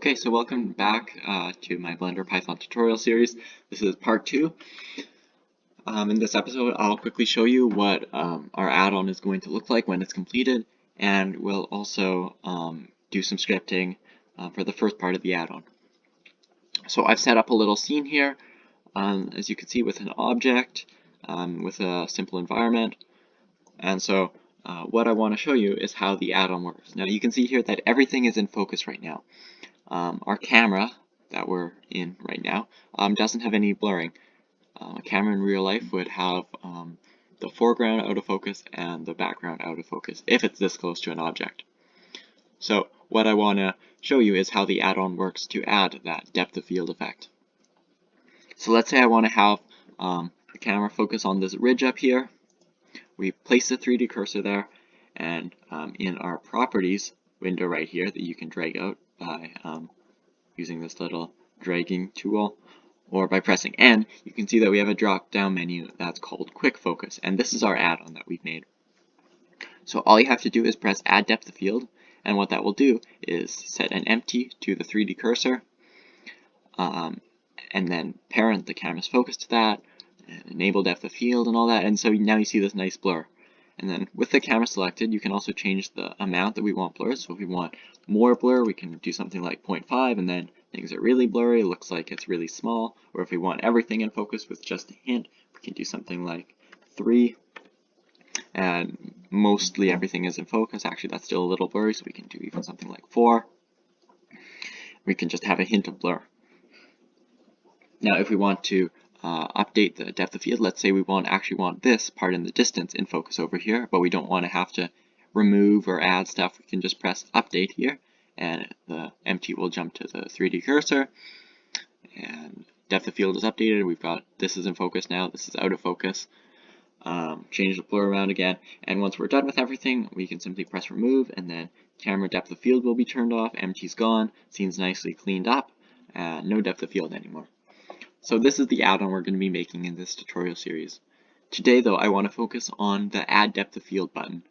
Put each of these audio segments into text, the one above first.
Okay, so welcome back to my Blender Python tutorial series. This is part 2. In this episode, I'll quickly show you what our add-on is going to look like when it's completed, and we'll also do some scripting for the first part of the add-on. So I've set up a little scene here, as you can see, with an object, with a simple environment, and so what I want to show you is how the add-on works. Now you can see here that everything is in focus right now. Our camera that we're in right now doesn't have any blurring. A camera in real life would have the foreground out of focus and the background out of focus if it's this close to an object. So what I want to show you is how the add-on works to add that depth of field effect. So let's say I want to have the camera focus on this ridge up here. We place the 3D cursor there, and in our properties window right here that you can drag out by using this little dragging tool, or by pressing N, you can see that we have a drop-down menu that's called Quick Focus, and this is our add-on that we've made. So all you have to do is press Add Depth of Field, and what that will do is set an empty to the 3D cursor, and then parent the camera's focus to that, and enable depth of field and all that, and so now you see this nice blur. And then with the camera selected, you can also change the amount that we want blurred. So if we want more blur, we can do something like 0.5, and then things are really blurry, it looks like it's really small. Or if we want everything in focus with just a hint, we can do something like 3, and mostly everything is in focus. Actually, that's still a little blurry, so we can do even something like 4. We can just have a hint of blur. Now, if we want to update the depth of field, let's say we actually want this part in the distance in focus over here, but we don't want to have to remove or add stuff. We can just press update here, and the empty will jump to the 3D cursor, and depth of field is updated. We've got this is in focus now, this is out of focus. Change the blur around again, and once we're done with everything, we can simply press remove, and then camera depth of field will be turned off, empty's gone, scene's nicely cleaned up, and no depth of field anymore. So this is the add-on we're going to be making in this tutorial series. Today though, I want to focus on the Add Depth of Field button,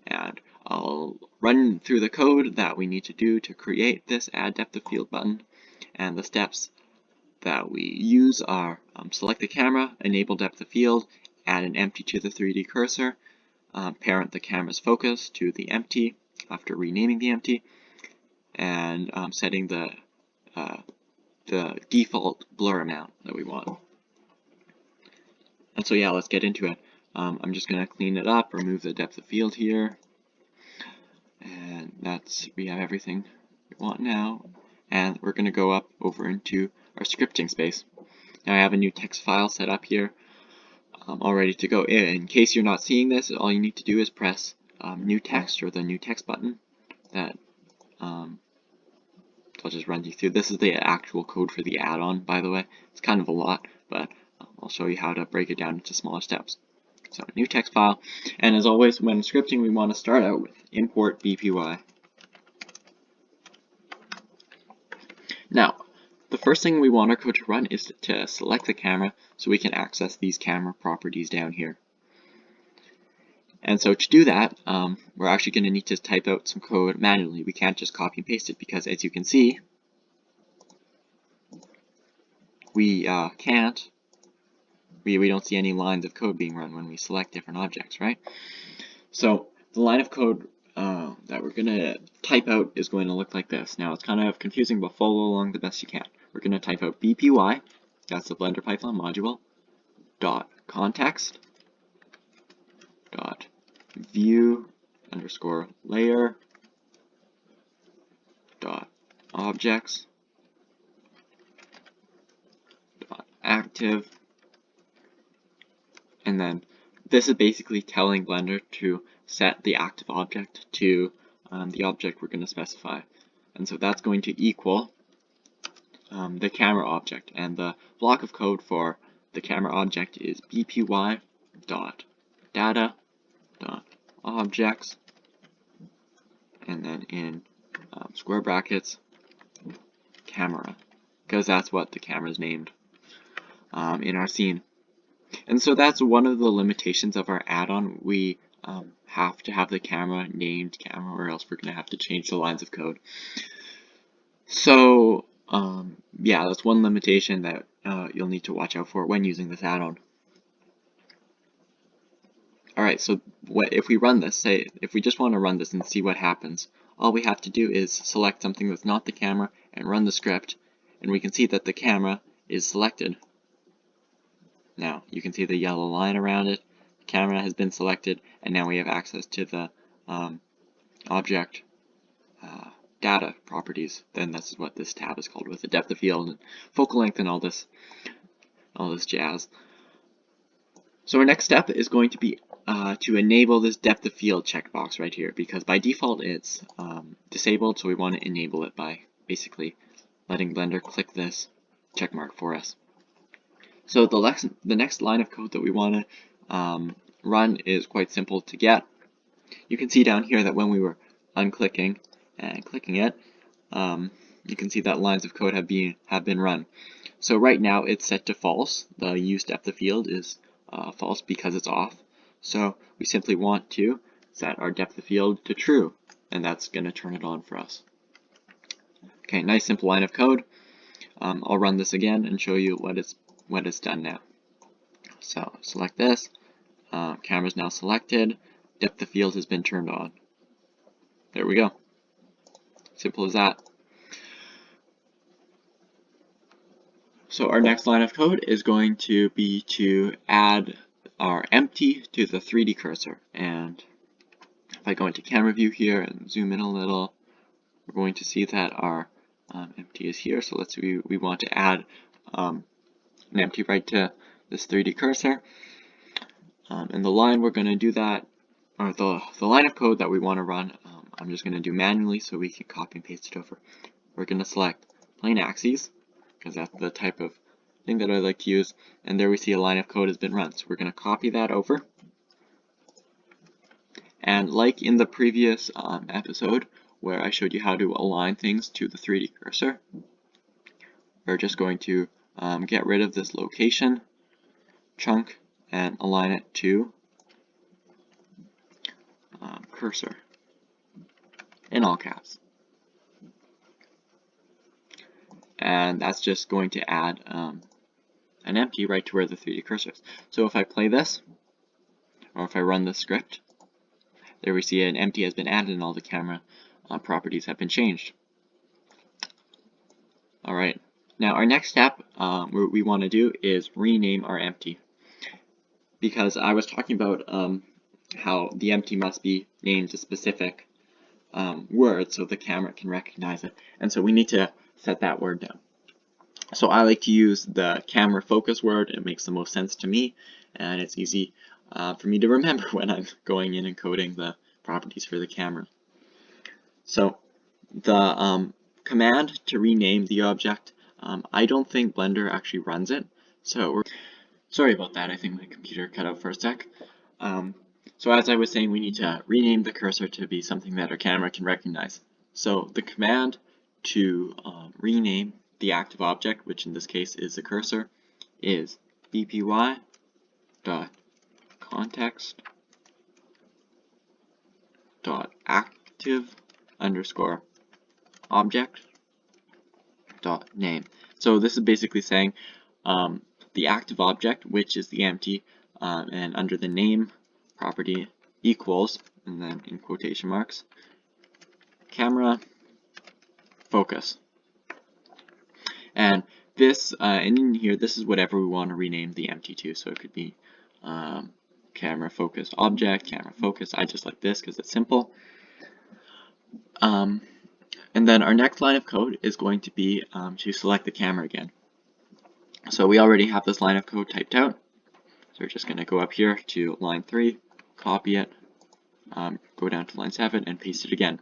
and I'll run through the code that we need to do to create this Add Depth of Field button, and the steps that we use are select the camera, enable depth of field, add an empty to the 3D cursor, parent the camera's focus to the empty after renaming the empty, and setting the default blur amount that we want. And so yeah, let's get into it. I'm just going to clean it up, remove the depth of field here, and we have everything we want now, and we're going to go up over into our scripting space. Now I have a new text file set up here, all ready to go. In case you're not seeing this, all you need to do is press new text, or the new text button. That I'll just run you through. This is the actual code for the add-on, by the way. It's kind of a lot, but I'll show you how to break it down into smaller steps. So, new text file, and as always, when scripting, we want to start out with import BPY. Now, the first thing we want our code to run is to select the camera so we can access these camera properties down here. And so to do that, we're actually going to need to type out some code manually. We can't just copy and paste it because, as you can see, we don't see any lines of code being run when we select different objects, right? So the line of code that we're going to type out is going to look like this. Now it's kind of confusing, but follow along the best you can. We're going to type out BPY, that's the Blender Python module, dot context, dot view underscore layer dot objects dot active, and then this is basically telling Blender to set the active object to the object we're going to specify, and so that's going to equal the camera object, and the block of code for the camera object is bpy dot data dot objects, and then in square brackets camera, because that's what the camera is named in our scene. And so that's one of the limitations of our add-on. We have to have the camera named camera, or else we're going to have to change the lines of code. So, yeah, that's one limitation that you'll need to watch out for when using this add-on. Alright, so if we run this, say, if we just want to run this and see what happens, all we have to do is select something that's not the camera and run the script, and we can see that the camera is selected. Now, you can see the yellow line around it, the camera has been selected, and now we have access to the object data properties. Then that's what this tab is called, with the depth of field and focal length and all this jazz. So our next step is going to be to enable this depth of field checkbox right here, because by default it's disabled, so we want to enable it by basically letting Blender click this check mark for us. So the next line of code that we want to run is quite simple to get. You can see down here that when we were unclicking and clicking it, you can see that lines of code have been run. So right now it's set to false. The use depth of field is false because it's off. So we simply want to set our depth of field to true, and that's going to turn it on for us. Okay, nice simple line of code. I'll run this again and show you what it's done now. So select this. Camera's now selected. Depth of field has been turned on. There we go. Simple as that. So our next line of code is going to be to add our empty to the 3D cursor. And if I go into camera view here and zoom in a little, we're going to see that our empty is here. So let's say we want to add an empty right to this 3D cursor. And the line we're going to do that, or the line of code that we want to run, I'm just going to do manually so we can copy and paste it over. We're going to select plain axes, because that's the type of thing that I like to use, and there we see a line of code has been run. So we're going to copy that over, and like in the previous episode where I showed you how to align things to the 3D cursor, we're just going to get rid of this location chunk and align it to cursor in all caps. And that's just going to add an empty right to where the 3D cursor is. So if I play this, or if I run the script, there we see an empty has been added and all the camera properties have been changed. Alright, now our next step we want to do is rename our empty. Because I was talking about how the empty must be named a specific word so the camera can recognize it. And so we need to set that word down. So I like to use the camera focus word. It makes the most sense to me, and it's easy for me to remember when I'm going in and coding the properties for the camera. So the command to rename the object, I don't think Blender actually runs it. So sorry about that, I think my computer cut out for a sec. So as I was saying, we need to rename the cursor to be something that our camera can recognize. So the command to rename the active object, which in this case is the cursor, is bpy.context_object.name. So this is basically saying the active object, which is the empty, and under the name property equals, and then in quotation marks, camera focus. And this, and in here, this is whatever we want to rename the empty to. So it could be camera focus object, camera focus. I just like this because it's simple. And then our next line of code is going to be to select the camera again. So we already have this line of code typed out. So we're just going to go up here to line 3, copy it, go down to line 7, and paste it again.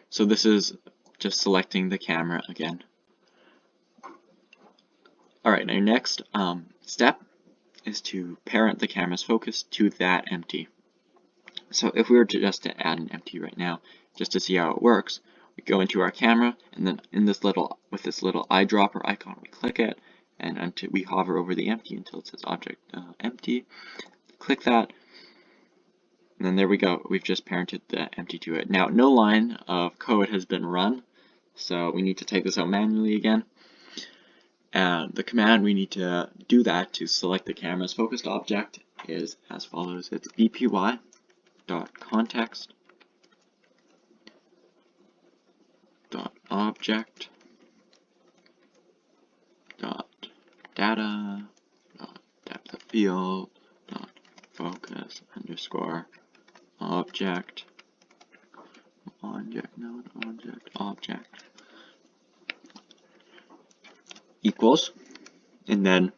So this is just selecting the camera again. Alright, our next step is to parent the camera's focus to that empty. So if we were to just add an empty right now, just to see how it works, we go into our camera, and then in this little, with this little eyedropper icon, we click it, and until we hover over the empty until it says object empty. Click that, and then there we go. We've just parented the empty to it. Now, no line of code has been run, So we need to type this out manually again. And the command we need to do that to select the camera's focused object is as follows. It's bpy.context.object.data.depth of field .focus underscore object equals, and then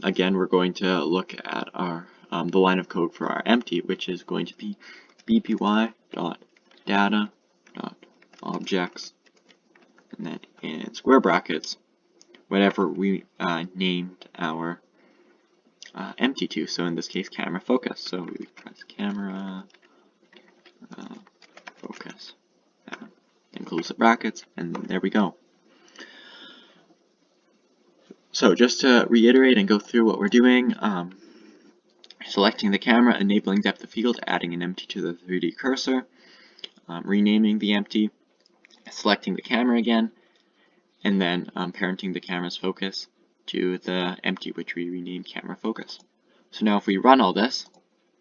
again we're going to look at our the line of code for our empty, which is going to be bpy.data.objects, and then in square brackets whatever we named our empty to. So in this case, camera focus. So we press camera focus and close the brackets, and there we go. So just to reiterate and go through what we're doing, selecting the camera, enabling depth of field, adding an empty to the 3D cursor, renaming the empty, selecting the camera again, and then parenting the camera's focus to the empty, which we renamed camera focus. So now if we run all this,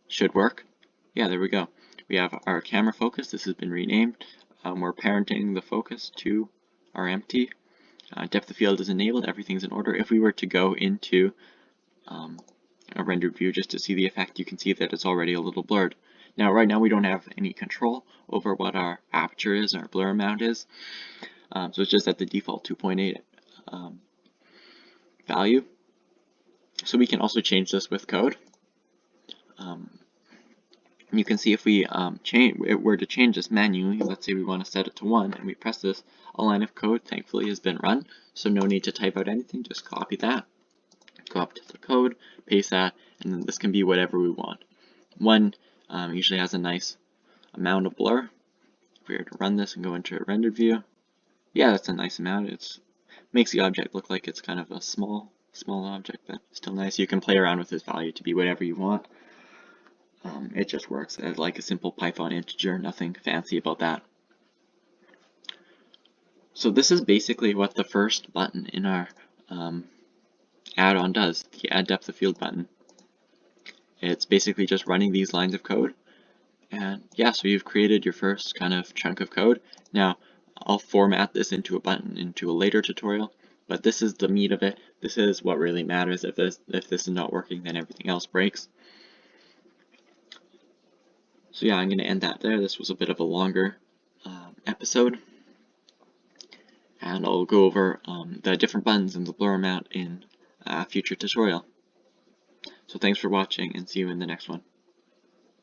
it should work. Yeah, there we go. We have our camera focus. This has been renamed. We're parenting the focus to our empty. Depth of field is enabled. Everything's in order. If we were to go into a rendered view just to see the effect, you can see that it's already a little blurred. Now, right now we don't have any control over what our aperture is, our blur amount is. So it's just at the default 2.8 value. So we can also change this with code. You can see if we were to change this manually, let's say we want to set it to 1, and we press this, a line of code thankfully has been run, so no need to type out anything, just copy that, go up to the code, paste that, and then this can be whatever we want. 1 usually has a nice amount of blur. If we were to run this and go into a rendered view, yeah, that's a nice amount. It makes the object look like it's kind of a small object, but still nice. You can play around with this value to be whatever you want. It just works as like a simple Python integer, nothing fancy about that. So this is basically what the first button in our add-on does, the add depth of field button. It's basically just running these lines of code. And yeah, so you've created your first kind of chunk of code. Now, I'll format this into a button into a later tutorial, but this is the meat of it. This is what really matters. If this is not working, then everything else breaks. So yeah, I'm going to end that there. This was a bit of a longer episode. And I'll go over the different buttons and the blur amount in a future tutorial. So thanks for watching, and see you in the next one.